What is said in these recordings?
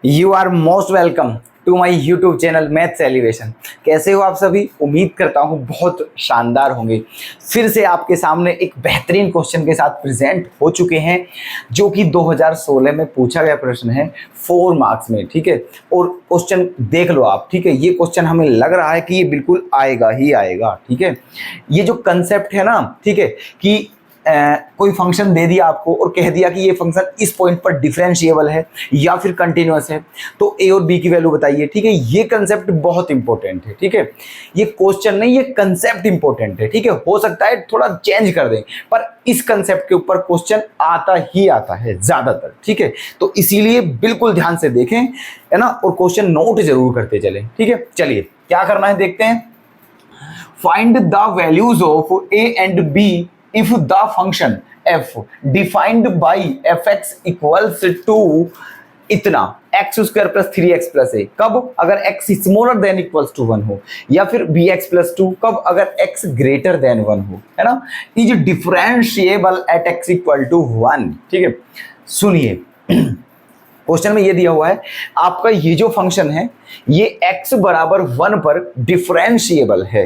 You are most welcome to my YouTube channel Maths Elevation. कैसे हो आप सभी? उम्मीद करता हूँ बहुत शानदार होंगे। फिर से आपके सामने एक बेहतरीन क्वेश्चन के साथ प्रेजेंट हो चुके हैं, जो कि 2016 में पूछा गया प्रश्न है 4 मार्क्स में। ठीक है, और क्वेश्चन देख लो आप। ठीक है, ये क्वेश्चन हमें लग रहा है कि ये बिल्कुल आएगा ही आएगा। ठीक है, ये जो कंसेप्ट है ना, ठीक है, कि कोई फंक्शन दे दिया आपको और कह दिया कि ये फंक्शन इस पॉइंट पर डिफरेंशिएबल है या फिर कंटिन्यूअस है, तो ए और बी की वैल्यू बताइए। ठीक है, ये कंसेप्ट बहुत इंपॉर्टेंट है। ठीक है, ये क्वेश्चन नहीं, ये कंसेप्ट इंपॉर्टेंट है। ठीक है, हो सकता है थोड़ा चेंज कर दें, पर इस कंसेप्ट के ऊपर क्वेश्चन आता ही आता है ज्यादातर। ठीक है, तो इसीलिए बिल्कुल ध्यान से देखें, है ना, और क्वेश्चन नोट जरूर करते चलें। ठीक है, चलिए क्या करना है देखते हैं। Find the values of a and b if the function f defined by fx equals to इतना x square plus 3x plus a, कब? अगर x smaller than equals to 1 हो, या फिर bx प्लस 2 कब? अगर x ग्रेटर देन 1 हो, है ना, is differentiable at x equal to 1। ठीक है, सुनिए, क्वेश्चन में ये दिया हुआ है आपका ये जो फंक्शन है ये x बराबर 1 पर डिफरेंशिएबल है,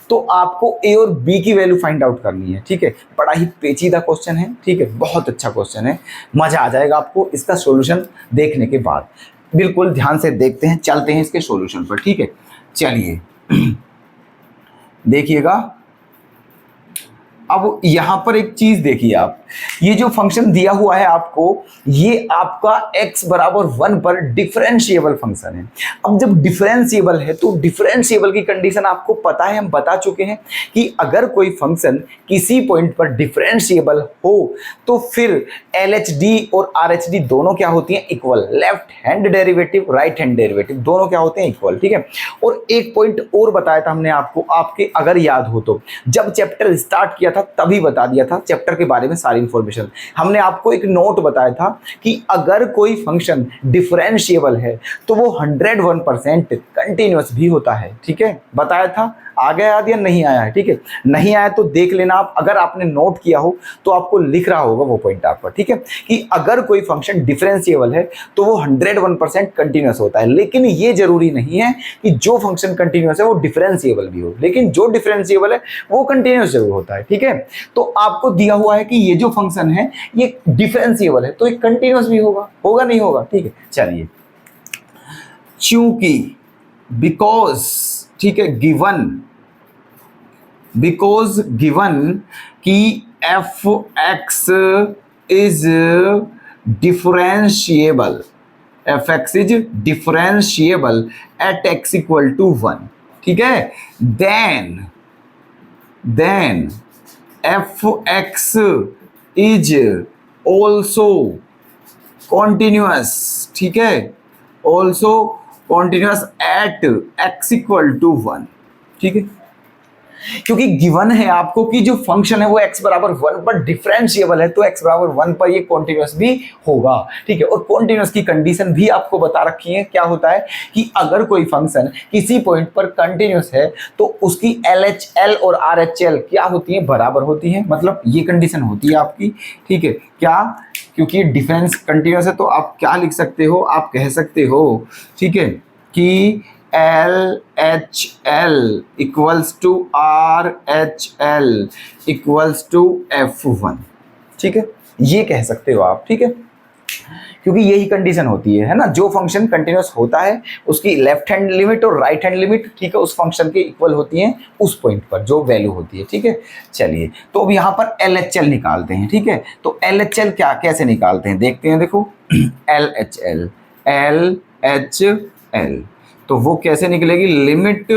तो आपको a और b की वैल्यू फाइंड आउट करनी है। ठीक है, बड़ा ही पेचीदा क्वेश्चन है। ठीक है, बहुत अच्छा क्वेश्चन है, मजा आ जाएगा आपको इसका सॉल्यूशन देखने के बाद। बिल्कुल ध्यान से देखते हैं, चलते हैं इसके सॉल्यूशन पर। ठीक है, चलिए देखिएगा। अब यहां पर एक चीज देखिए आप, ये जो फंक्शन दिया हुआ है आपको, ये आपका x बराबर 1 पर डिफरेंशिएबल फंक्शन है। अब जब डिफरेंशिएबल है तो डिफरेंशिएबल की कंडीशन आपको पता है, हम बता चुके हैं कि अगर कोई फंक्शन किसी पॉइंट पर डिफरेंशिएबल हो तो फिर LHD और RHD दोनों क्या होती हैं? Equal. Left hand derivative, right hand derivative दोनों क्या होते हैं? इक्वल। ठीक है, और एक पॉइंट और बताया था हमने आपको, आपके अगर याद हो तो, जब चैप्टर स्टार्ट किया था तभी बता दिया था चैप्टर के बारे में सारी इंफॉर्मेशन। हमने आपको एक नोट बताया था कि अगर कोई फंक्शन डिफरेंशिएबल है तो वो 101% कंटिन्यूअस भी होता है। ठीक है, बताया था। आ गया याद या नहीं आया है? ठीक है, नहीं आया तो देख लेना आप, अगर आपने नोट किया हो तो आपको लिख रहा होगा वो पॉइंट आपका। ठीक है, कि अगर कोई फंक्शन डिफरेंशिएबल है तो वो 101% कंटिन्यूअस होता है, लेकिन ये जरूरी नहीं है कि जो फंक्शन कंटिन्यूअस है वो डिफरेंशिएबल भी हो, लेकिन जो डिफरेंशिएबल है वो कंटिन्यूअस जरूर होता है। ठीक है, तो आपको दिया हुआ है कि ये जो फंक्शन है ये डिफरेंशिएबल है तो ये कंटिन्यूअस भी होगा, होगा नहीं होगा? ठीक है, चलिए, चूंकि बिकॉज, ठीक है, बिकॉज गिवन कि f x is differentiable, f x is differentiable at x equal to 1। ठीक है, then f x is also continuous. ठीक है, also continuous at x equal to 1। ठीक है, क्योंकि गिवन है आपको कि जो फंक्शन है वो x बराबर 1 पर डिफरेंशिएबल है, तो x बराबर 1 पर ये कॉन्टिन्यूअस भी होगा। ठीक है, और कॉन्टिन्यूअस की कंडीशन भी आपको बता रखी है। क्या होता है कि अगर कोई फंक्शन किसी पॉइंट पर कंटिन्यूअस है तो उसकी LHL और RHL क्या होती है? बराबर होती है। मतलब ये कंडीशन होती है आपकी। ठीक है, क्या? क्योंकि डिफरेंस कंटिन्यूअस है तो आप क्या लिख सकते हो? आप कह सकते हो, ठीक है, कि LHL equals to RHL equals to F1। ठीक है, ये कह सकते हो आप। ठीक है, क्योंकि यही कंडीशन होती है ना, जो फंक्शन कंटिन्यूअस होता है उसकी लेफ्ट हैंड लिमिट और राइट हैंड लिमिट, ठीक है, उस फंक्शन के इक्वल होती हैं उस पॉइंट पर जो वैल्यू होती है। ठीक है, चलिए, तो अब यहाँ पर LHL निकालते हैं। ठीक है, तो LHL क्या, कैसे निकालते हैं देखते हैं। देखो LHL तो वो कैसे निकलेगी? लिमिट,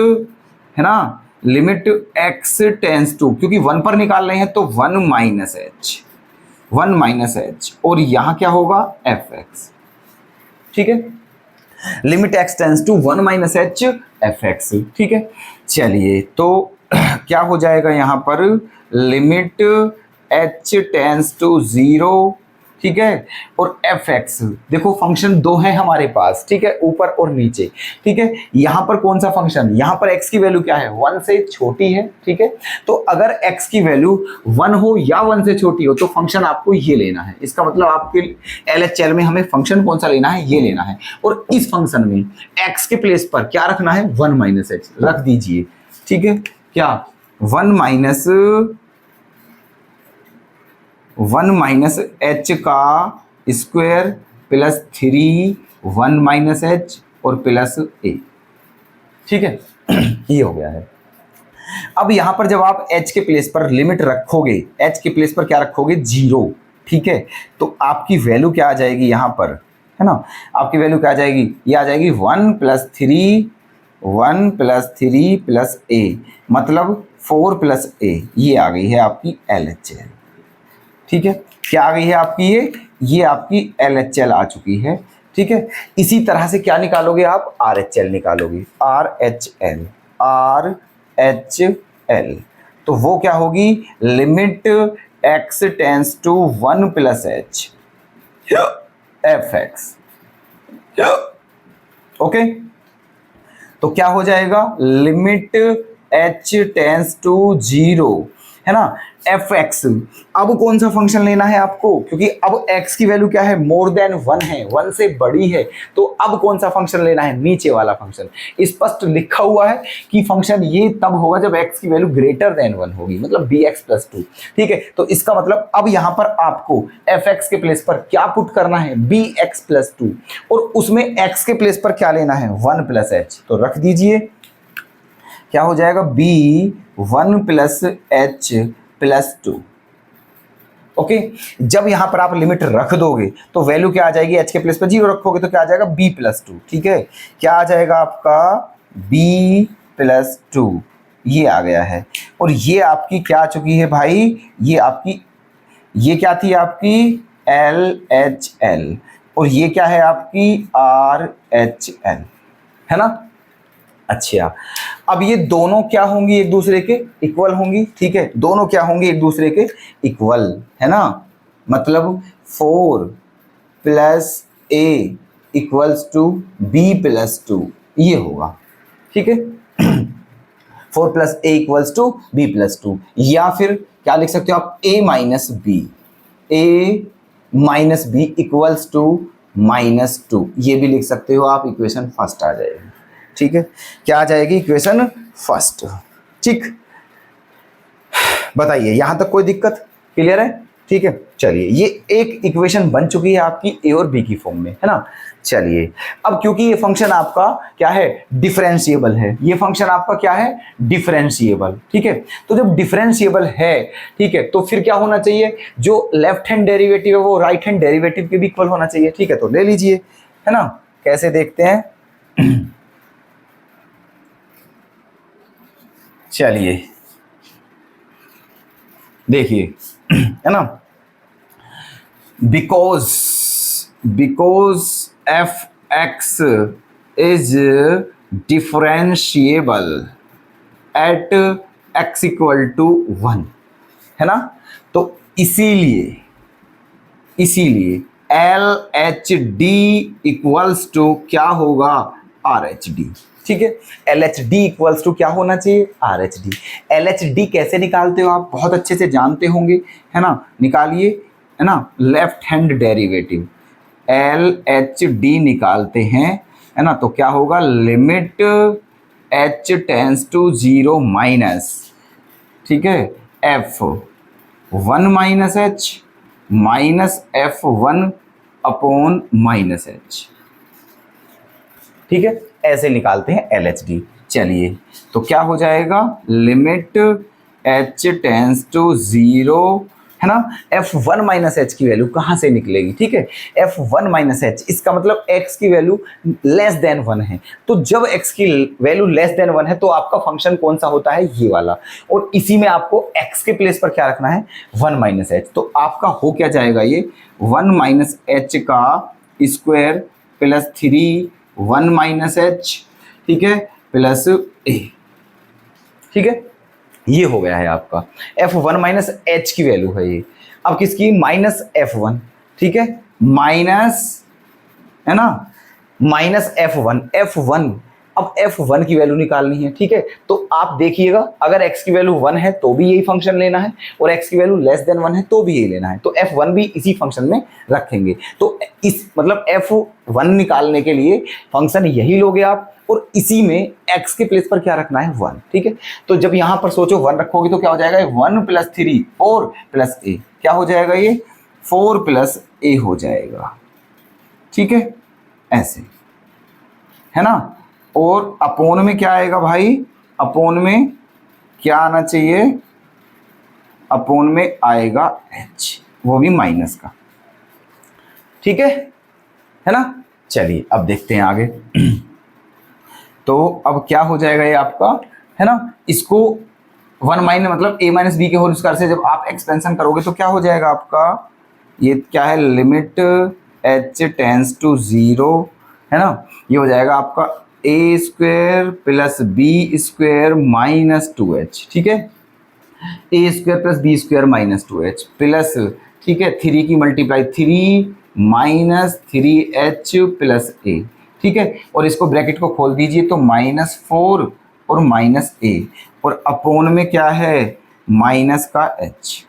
है ना, लिमिट x टेंस टू, क्योंकि 1 पर निकाल रहे हैं तो 1 माइनस एच, और यहां क्या होगा? fx। ठीक है, limit x tends to 1 minus h fx। ठीक है, चलिए, तो क्या हो जाएगा यहां पर? लिमिट h टेंस टू 0 ठीक है, और एफ एक्स, देखो फंक्शन दो है हमारे पास, ठीक है, ऊपर और नीचे, ठीक है। यहाँ पर कौन सा फंक्शन, यहाँ पर x की वैल्यू क्या है, 1 से छोटी है, ठीक है। तो अगर x की वैल्यू 1 हो या 1 से छोटी हो तो फंक्शन आपको ये लेना है। इसका मतलब आपके LHL में हमें फंक्शन कौन सा लेना है, ये लेना है। और इस फंक्शन में x के प्लेस पर क्या रखना है, 1 माइनस एच रख दीजिए, ठीक है। क्या 1 माइनस एच का स्क्वायर प्लस 3 1 माइनस एच और प्लस ए, ठीक है। ये हो गया है। अब यहां पर जब आप h के प्लेस पर लिमिट रखोगे, h के प्लेस पर क्या रखोगे, 0, ठीक है, तो आपकी वैल्यू क्या आ जाएगी यहां पर, है ना, आपकी वैल्यू क्या आ जाएगी, ये आ जाएगी 1 प्लस 3 प्लस ए, मतलब 4 प्लस ए, ये आ गई है आपकी LHL, ठीक है। क्या आ गई है आपकी, ये आपकी LHL आ चुकी है, ठीक है। इसी तरह से क्या निकालोगे आप, RHL निकालोगे, RHL, तो वो क्या होगी, limit x tends to 1 plus h f x, okay. तो क्या हो जाएगा, लिमिट h टेंस टू 0, है ना, एफ एक्स। अब कौन सा फंक्शन लेना है आपको, क्योंकि अब x की वैल्यू क्या है, मोर देन 1 है, 1 से बड़ी है, तो अब कौन सा फंक्शन लेना है, नीचे वाला फंक्शन। स्पष्ट लिखा हुआ है कि फंक्शन ये तब होगा जब x की वैल्यू ग्रेटर देन 1 होगी, मतलब bx प्लस 2, ठीक है। तो इसका मतलब अब यहां पर आपको fx के प्लेस पर क्या पुट करना है, bx प्लस 2, और उसमें x के प्लेस पर क्या लेना है, 1 प्लस एच, तो रख दीजिए। क्या हो जाएगा, b 1 plus H plus 2, okay. जब यहां पर आप लिमिट रख दोगे तो वैल्यू क्या आ जाएगी, h के प्लेस पर 0 रखोगे तो क्या आ जाएगा, b प्लस 2, ठीक है। क्या आ जाएगा आपका, b प्लस 2, ये आ गया है। और ये आपकी क्या आ चुकी है भाई, ये क्या थी आपकी LHL, और ये क्या है आपकी RHL, है ना। अच्छा, अब ये दोनों क्या होंगी, एक दूसरे के इक्वल होंगी, ठीक है, दोनों क्या होंगी, एक दूसरे के इक्वल, है ना, मतलब 4 plus a equals to b plus 2, ये होगा, ठीक है। 4 plus a equals to b plus 2, या फिर क्या लिख सकते हो आप, a minus b equals to -2, ये भी लिख सकते हो आप, इक्वेशन फर्स्ट आ जाएगी, ठीक है। क्या आ जाएगी, इक्वेशन फर्स्ट, ठीक। बताइए यहां तक कोई दिक्कत, क्लियर है, ठीक है। चलिए, ये एक इक्वेशन बन चुकी है आपकी ए और बी की फॉर्म में, है ना। चलिए, अब क्योंकि ये फंक्शन आपका क्या है, डिफरेंशिएबल है, ये फंक्शन आपका क्या है, डिफरेंशिएबल, ठीक है। तो जब डिफरेंशिएबल है, ठीक है, तो फिर क्या होना चाहिए, जो लेफ्ट हैंड डेरिवेटिव है वो राइट हैंड डेरिवेटिव के भी इक्वल होना चाहिए, ठीक है। तो ले लीजिए, है ना, कैसे देखते हैं। चलिए देखिए, है ना, because f x is differentiable at x equal to 1, है ना। तो इसीलिए LHD इक्वल्स टू क्या होगा, RHD, ठीक है। LHD इक्वल्स टू क्या होना चाहिए, RHD। LHD कैसे निकालते हो आप, बहुत अच्छे से जानते होंगे, है ना, निकालिए, है ना, लेफ्ट हैंड डेरिवेटिव LHD निकालते हैं, है ना। तो क्या होगा, limit h tends to 0 minus, ठीक है, f1 minus h minus f1 upon minus h, ठीक है। ऐसे निकालते हैं LHD। चलिए, तो क्या हो जाएगा, लिमिट h टेंस टू 0, है ना, f1 माइनस एच की वैल्यू कहाँ से निकलेगी, ठीक है, f1 माइनस एच, इसका मतलब x की वैल्यू लेस देन 1 है। तो जब x की वैल्यू लेस देन 1 है तो आपका फंक्शन कौन सा होता है, ये वाला, और इसी में आपको x के प्लेस पर क्या रखना है, 1 माइनस एच। तो आपका हो क्या जाएगा, ये 1 माइनस एच का स्क्वायर प्लस 3 1 माइनस एच, ठीक है, प्लस ए, ठीक है। ये हो गया है आपका f1 माइनस एच की वैल्यू है ये, अब किसकी, माइनस f1, ठीक है, माइनस, है ना, माइनस F1। अब F1 की वैल्यू निकालनी है, ठीक है। तो आप देखिएगा, अगर x की वैल्यू 1 है तो भी यही फंक्शन लेना है, और x की वैल्यू लेस देन 1 है तो भी यही लेना है, तो F1 भी इसी फंक्शन में रखेंगे। तो इस मतलब F1 निकालने के लिए फंक्शन यही लोगे आप, और इसी में x के प्लेस पर क्या रखना है, 1, ठीक है। तो जब यहां पर सोचो 1 रखोगे तो क्या हो जाएगा, 1 + 3 4 + a, क्या हो जाएगा, ये 4 + a हो जाएगा, ठीक है, ऐसे, है ना। और अपोन में क्या आएगा भाई, अपोन में क्या आना चाहिए, अपोन में आएगा h, वो भी माइनस का, ठीक है ना। चलिए अब देखते हैं आगे। तो अब क्या हो जाएगा ये आपका, है ना, इसको 1 माइनस मतलब a - b के होल स्क्वायर से जब आप एक्सपेंशन करोगे तो क्या हो जाएगा आपका, ये क्या है, लिमिट h टेंड्स टू 0, है ना, ये हो जाएगा आपका a² + b² - 2h, ठीक है, a² + b² - 2h प्लस, ठीक है, 3 की मल्टीप्लाई 3 - 3h + a, ठीक है, और इसको ब्रैकेट को खोल दीजिए तो -4 और -a, और अपोन में क्या है, माइनस का h।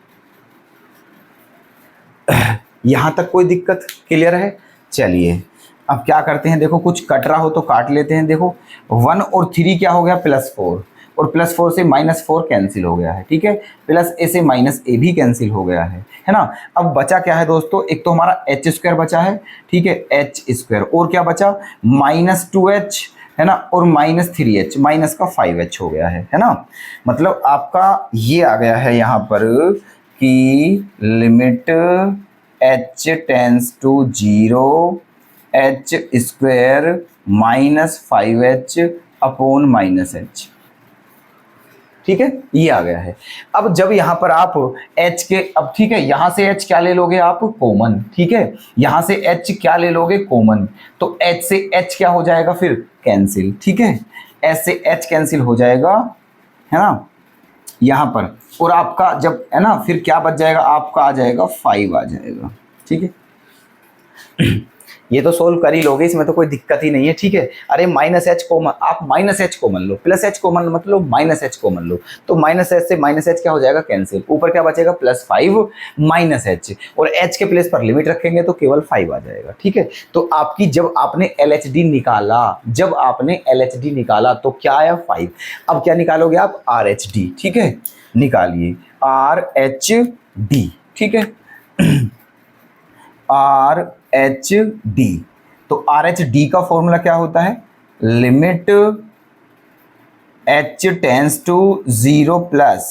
यहां तक कोई दिक्कत, क्लियर है। चलिए अब क्या करते हैं, देखो कुछ कट रहा हो तो काट लेते हैं। देखो 1 और 3 क्या हो गया, +4, और +4 से -4 कैंसिल हो गया है, ठीक है, प्लस a से -a भी कैंसिल हो गया है ना। अब बचा क्या है दोस्तों, एक तो हमारा h² बचा है, ठीक है, h², और क्या बचा, -2h, है ना, और -3h, माइनस का 5h हो गया है ना। मतलब आपका ये आ गया है यहाँ पर कि limit h tends to 0 h² -5h upon -h, ठीक है, ये आ गया है। अब जब यहां पर आप h के, अब ठीक है, यहां से h क्या ले लोगे आप, कॉमन, ठीक है, यहां से h क्या ले लोगे, कॉमन, तो h से h क्या हो जाएगा फिर, कैंसिल, ठीक है, h से h कैंसिल हो जाएगा, है ना, यहां पर, और आपका जब, है ना, फिर क्या बच जाएगा, आपका आ जाएगा 5 आ जाएगा, ठीक है। ये तो सोल्व कर ही लोगे, इसमें तो कोई दिक्कत ही नहीं है, ठीक है। अरे -h कॉमन, आप -h कॉमन लो, +h कॉमन मत लो, -h कॉमन लो, तो -h से -h क्या हो जाएगा, कैंसिल, ऊपर क्या बचेगा, +5 -h, और h के प्लेस पर लिमिट रखेंगे तो केवल 5 आ जाएगा, ठीक है। तो आपकी जब आपने LHD निकाला, जब आपने LHD निकाला तो क्या आया, 5। अब क्या निकालोगे आप, RHD, ठीक है, निकालिए RHD, ठीक है, RHD, तो RHD का फॉर्मूला क्या होता है, limit h tends to 0 plus,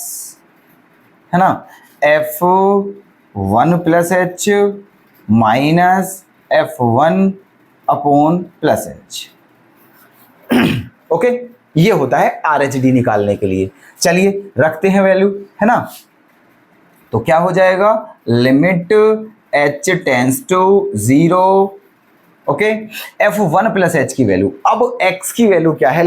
है ना, F1 + h minus F1 upon +h, okay, ये होता है RHD निकालने के लिए। चलिए रखते हैं वैल्यू, है ना, तो क्या हो जाएगा, limit h tends to 0, okay, F1 + h की वैल्यू, अब x की वैल्यू क्या है,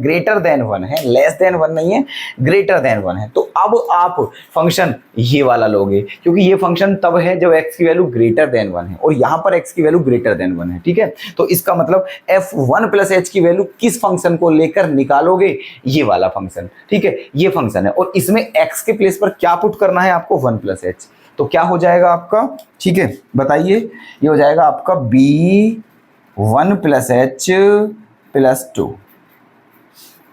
ग्रेटर देन 1 है, लेस देन 1 नहीं है, ग्रेटर देन 1 है, तो अब आप फंक्शन ये वाला लोगे, क्योंकि ये फंक्शन तब है जब x की वैल्यू ग्रेटर देन 1 है, और यहां पर x की वैल्यू ग्रेटर देन 1 है, ठीक है। तो इसका मतलब F1 + h की वैल्यू किस फंक्शन को लेकर निकालोगे, ये वाला फंक्शन, ठीक है, ये फंक्शन है, और इसमें x के प्लेस पर क्या पुट करना है आपको, 1 + h, तो क्या हो जाएगा आपका, ठीक है, बताइए, ये हो जाएगा आपका B1 + h + 2,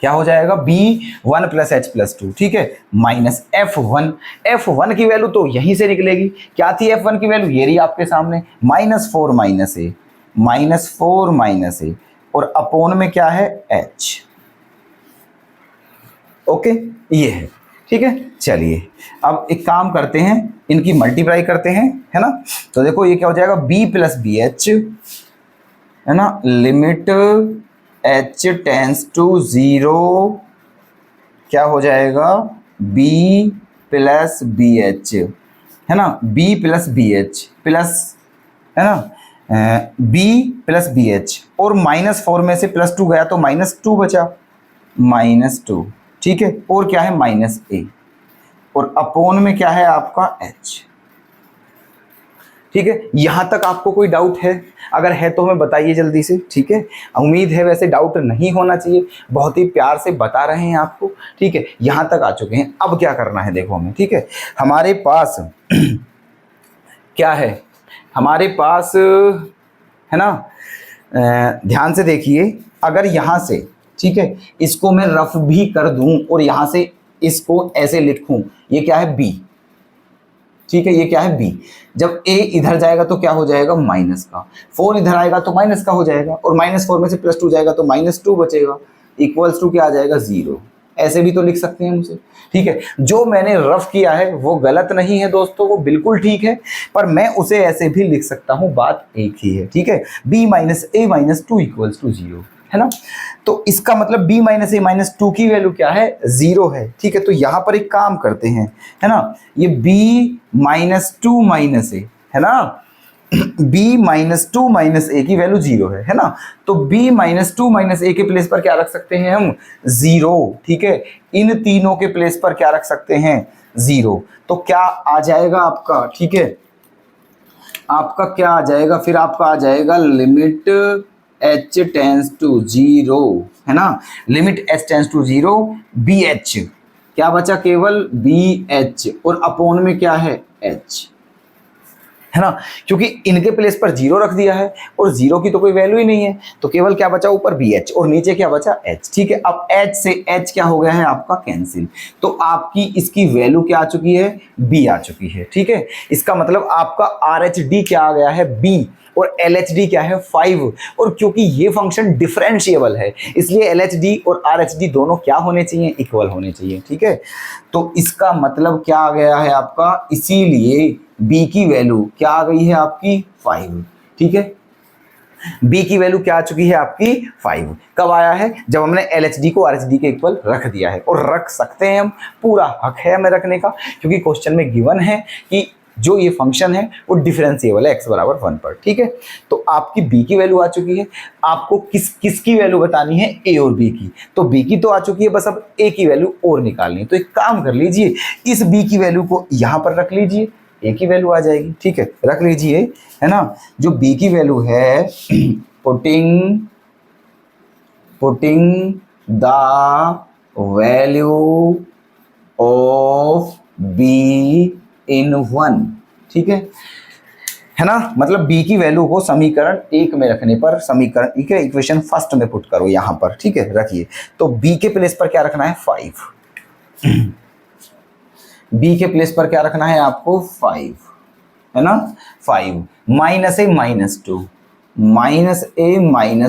क्या हो जाएगा, B1 + h + 2, ठीक है, माइनस F1 की वैल्यू तो यहीं से निकलेगी, क्या थी F1 की वैल्यू, ये रही आपके सामने, -4 - a, और अपोन में क्या है, h, ओके, ये है, ठीक है। चलिए अब एक काम करते हैं, इनकी मल्टीप्लाई करते हैं, है ना, तो देखो ये क्या हो जाएगा, b + bh, है ना, लिमिट h टेंड्स टू 0, क्या हो जाएगा, b + bh, है ना, b + bh प्लस, है ना, b + bh, और -4 में से +2 गया तो -2 बचा, -2, ठीक है, और क्या है, -a, और अपोन में क्या है आपका h, ठीक है, यहाँ तक आपको कोई डाउट है? अगर है तो हमें बताइए जल्दी से, ठीक है। उम्मीद है वैसे डाउट नहीं होना चाहिए, बहुत ही प्यार से बता रहे हैं आपको, ठीक है। यहाँ तक आ चुके हैं, अब क्या करना है देखो हमें, ठीक है। हमारे पास क्या है, हमारे पास है ना, ध्यान से देखिए, अगर यहाँ से, ठीक है, इसको मैं रफ भी कर दूं और यहाँ से इसको ऐसे लिखूं, ये क्या है b, ठीक है, ये क्या है b। जब a इधर जाएगा तो क्या हो जाएगा, माइनस का, 4 इधर आएगा तो माइनस का हो जाएगा, और -4 में से +2 जाएगा तो -2 बचेगा, इक्वल्स टू क्या आ जाएगा, 0। ऐसे भी तो लिख सकते हैं उसे, ठीक है। जो मैंने रफ किया है वो गलत नहीं है दोस्तों, वो बिल्कुल ठीक है, पर मैं उसे ऐसे भी लिख सकता हूं, बात एक ही है, ठीक है। b - a - 2 इक्वल्स टू 0, है ना। तो इसका मतलब b - a - 2 की वैल्यू क्या है, 0 है, ठीक है। तो यहां पर एक काम करते हैं, है ना, ये b - 2 - a, है ना, b - 2 - a की वैल्यू 0 है ना। तो b - 2 - a के प्लेस पर क्या रख सकते हैं हम, 0, ठीक है। इन तीनों के प्लेस पर क्या रख सकते हैं, 0। तो क्या आ जाएगा आपका, ठीक है, आपका क्या आ जाएगा, फिर आपका आ जाएगा लिमिट h टेंस टू 0, है ना, limit h tends to 0 bh, क्या बचा, केवल bh, और अपोन में क्या है, h, है ना, क्योंकि इनके प्लेस पर 0 रख दिया है और 0 की तो कोई वैल्यू ही नहीं है, तो केवल क्या बचा, ऊपर bh और नीचे क्या बचा, h, ठीक है। अब h से h क्या हो गया है आपका, कैंसिल, तो आपकी इसकी वैल्यू क्या आ चुकी है, b आ चुकी है, ठीक है। इसका मतलब आपका RHD क्या आ गया है, b, और LHD क्या है, 5, और क्योंकि ये फंक्शन डिफरेंशिएबल है इसलिए LHD और RHD दोनों क्या होने चाहिए, इक्वल होने चाहिए, ठीक है। तो इसका मतलब क्या आ गया है आपका, इसीलिए b की वैल्यू क्या आ गई है आपकी, 5, ठीक है। b की वैल्यू क्या आ चुकी है आपकी, 5। कब आया है, जब हमने LHD को RHD के इक्वल रख दिया है, और रख सकते हैं हम, पूरा हक है हमें रखने का, क्योंकि क्वेश्चन में गिवन है कि जो ये फंक्शन है वो डिफरेंशिएबल है x बराबर 1 पर, ठीक है। तो आपकी b की वैल्यू आ चुकी है, आपको किसकी वैल्यू बतानी है, a और b की, तो b की तो आ चुकी है, बस अब a की वैल्यू और निकालनी है। तो एक काम कर लीजिए, इस b की वैल्यू को यहाँ पर रख लीजिए, a की वैल्यू आ जाएगी, ठीक है, रख लीजिए, है ना। जो b की वैल्यू है, putting the value of b इन 1, ठीक है ना, मतलब b की वैल्यू को समीकरण 1 में रखने पर, समीकरण, ठीक है, इक्वेशन फर्स्ट में पुट करो यहां पर, ठीक है, रखिए। तो b के प्लेस पर क्या रखना है, 5, b के प्लेस पर क्या रखना है आपको, 5, है ना, 5 - -a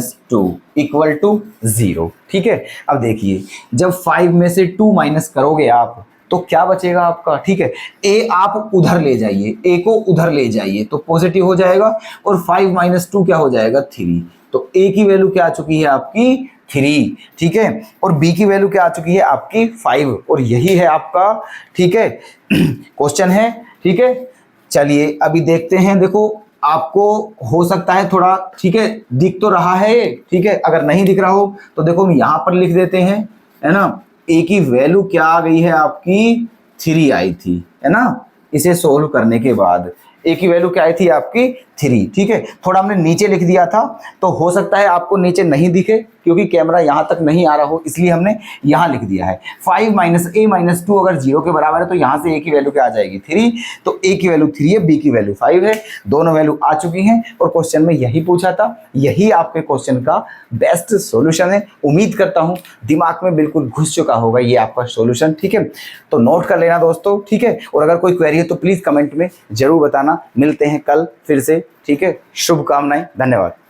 - 2 इक्वल टू 0, ठीक है। अब देखिए, जब 5 में से 2 माइनस करोगे आप तो क्या बचेगा आपका, ठीक है। a आप उधर ले जाइए, a को उधर ले जाइए तो पॉजिटिव हो जाएगा, और 5 - 2 क्या हो जाएगा, 3। तो a की वैल्यू क्या आ चुकी है आपकी, 3, ठीक है, और b की वैल्यू क्या आ चुकी है आपकी, 5, और यही है आपका, ठीक है, क्वेश्चन है, ठीक है। चलिए अभी देखते हैं, देखो आपको हो सकता है थोड़ा, ठीक है, दिख तो रहा है, ठीक है, अगर नहीं दिख रहा हो तो देखो हम यहाँ पर लिख देते हैं, है ना। a की वैल्यू क्या आ गई है आपकी, 3 आई थी, है ना। इसे सोल्व करने के बाद a की वैल्यू क्या आई थी आपकी, 3, ठीक है। थोड़ा हमने नीचे लिख दिया था, तो हो सकता है आपको नीचे नहीं दिखे क्योंकि कैमरा यहाँ तक नहीं आ रहा हो, इसलिए हमने यहाँ लिख दिया है। 5 - a - 2 अगर 0 के बराबर है तो यहाँ से a की वैल्यू क्या आ जाएगी, 3। तो a की वैल्यू 3 है, b की वैल्यू 5 है, दोनों वैल्यू आ चुकी हैं, और क्वेश्चन में यही पूछा था, यही आपके क्वेश्चन का बेस्ट सॉल्यूशन है। उम्मीद करता हूँ दिमाग में बिल्कुल घुस चुका होगा ये आपका सॉल्यूशन, ठीक है। तो नोट कर लेना दोस्तों, ठीक है, और अगर कोई क्वेरी है तो प्लीज कमेंट में जरूर बताना। मिलते हैं कल फिर से, ठीक है, शुभकामनाएं, धन्यवाद।